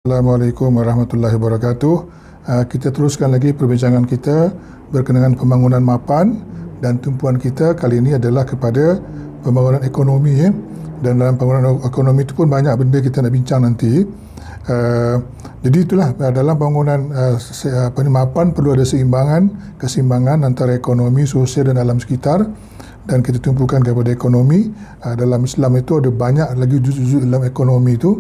Assalamualaikum warahmatullahi wabarakatuh. Kita teruskan lagi perbincangan kita berkenaan pembangunan mapan, dan tumpuan kita kali ini adalah kepada pembangunan ekonomi. Dan dalam pembangunan ekonomi itu pun banyak benda kita nak bincang nanti. Jadi itulah, dalam bangunan mapan perlu ada keseimbangan antara ekonomi, sosial dan alam sekitar. Dan kita tumpukan kepada ekonomi. Dalam Islam itu ada banyak lagi juz-juz dalam ekonomi itu.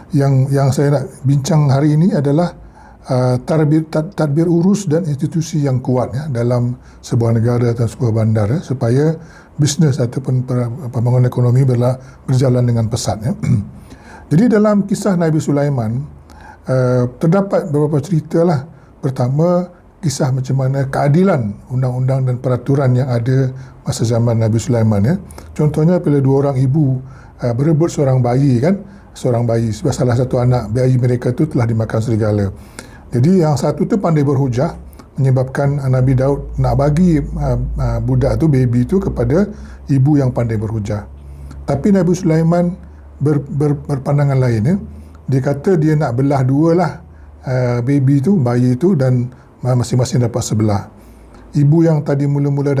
Yang saya nak bincang hari ini adalah tadbir urus dan institusi yang kuat dalam sebuah negara atau sebuah bandar, supaya bisnes ataupun pembangunan ekonomi berjalan dengan pesat. Jadi dalam kisah Nabi Sulaiman terdapat beberapa cerita lah. Pertama, kisah macam mana keadilan undang-undang dan peraturan yang ada masa zaman Nabi Sulaiman. Contohnya bila dua orang ibu berebut seorang bayi sebab salah satu anak bayi mereka tu telah dimakan serigala. Jadi yang satu tu pandai berhujah, menyebabkan Nabi Daud nak bagi budak tu, baby tu, kepada ibu yang pandai berhujah. Tapi Nabi Sulaiman berpandangan lain. Dia kata dia nak belah dua lah bayi tu, dan masing-masing dapat sebelah. Ibu yang tadi mula-mula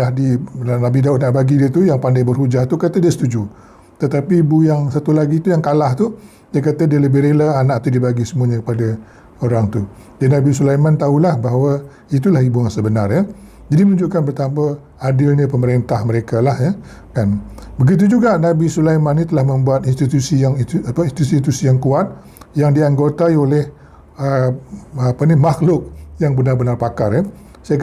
Nabi Daud nak bagi dia tu, yang pandai berhujah tu, kata dia setuju. Tetapi ibu yang satu lagi tu, yang kalah tu, dia kata dia lebih rela anak tu dibagi semuanya kepada orang tu. Dan Nabi Sulaiman tahulah bahawa itulah ibu yang sebenar. Jadi menunjukkan betapa adilnya pemerintah mereka lah. Kan? Begitu juga Nabi Sulaiman ni telah membuat institusi yang kuat, yang dianggotai oleh makhluk yang benar-benar pakar. Saya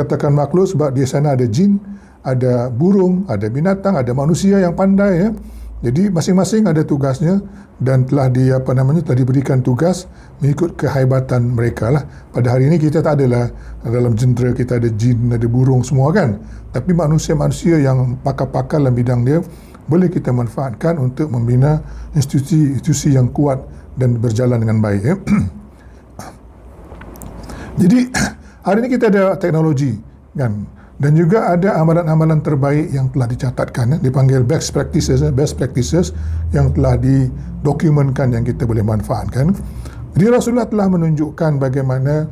katakan makhluk sebab di sana ada jin, ada burung, ada binatang, ada manusia yang pandai. Jadi masing-masing ada tugasnya, dan telah diberikan tugas mengikut kehebatan mereka lah. Pada hari ini kita tak adalah dalam jentera kita ada jin, ada burung semua kan. Tapi manusia-manusia yang pakar-pakar dalam bidang dia boleh kita manfaatkan untuk membina institusi yang kuat dan berjalan dengan baik. Jadi hari ini kita ada teknologi kan. Dan juga ada amalan-amalan terbaik yang telah dicatatkan, dipanggil best practices yang telah didokumentkan, yang kita boleh manfaatkan. Jadi Rasulullah telah menunjukkan bagaimana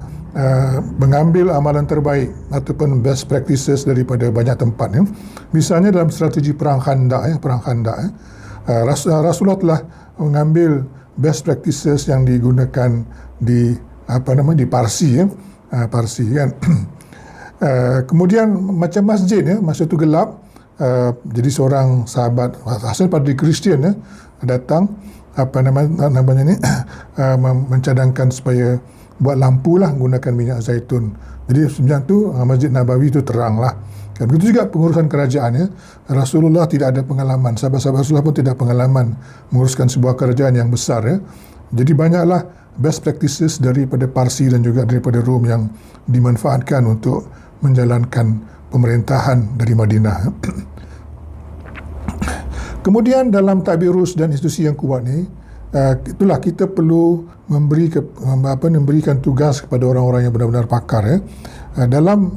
mengambil amalan terbaik ataupun best practices daripada banyak tempat. Misalnya dalam strategi perang Khandaq, Rasulullah telah mengambil best practices yang digunakan di Parsi, Parsi kan. Kemudian macam masjid, masa tu gelap, jadi seorang sahabat asal pada Kristian datang mencadangkan supaya buat lampu lah menggunakan minyak zaitun. Jadi sebenarnya tu Masjid Nabawi tu terang lah. Begitu juga pengurusan kerajaan. Rasulullah tidak ada pengalaman, sahabat-sahabat Rasulullah pun tidak pengalaman menguruskan sebuah kerajaan yang besar. Jadi banyaklah best practices daripada Parsi dan juga daripada Rom yang dimanfaatkan untuk menjalankan pemerintahan dari Madinah. Kemudian dalam tadbir urus dan institusi yang kuat ni, itulah kita perlu memberikan tugas kepada orang-orang yang benar-benar pakar. Dalam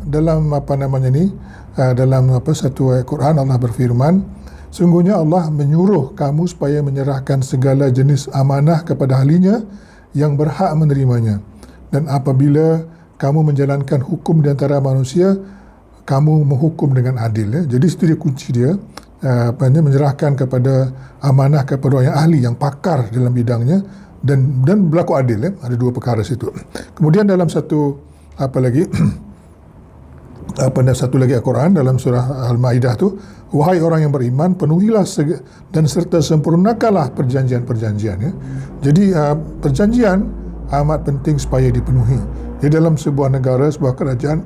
satu ayat Quran Allah berfirman, sungguhnya Allah menyuruh kamu supaya menyerahkan segala jenis amanah kepada ahlinya yang berhak menerimanya, dan apabila kamu menjalankan hukum di antara manusia, kamu menghukum dengan adil. Jadi itu dia kunci dia, menyerahkan kepada amanah kepada orang yang ahli, yang pakar dalam bidangnya, dan berlaku adil. Ada dua perkara situ. Kemudian dalam satu lagi Al-Quran, dalam surah Al-Maidah tu, wahai orang yang beriman, penuhilah dan serta sempurnakanlah perjanjian-perjanjian. Jadi perjanjian amat penting supaya dipenuhi. Di dalam sebuah negara, sebuah kerajaan,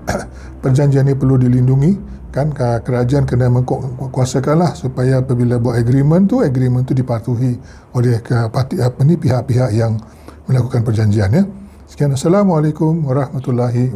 perjanjian ini perlu dilindungi kan. Kerajaan kena mengkuasakanlah supaya apabila buat agreement tu dipatuhi oleh pihak-pihak yang melakukan perjanjian. Sekian, Assalamualaikum warahmatullahi wabarakatuh.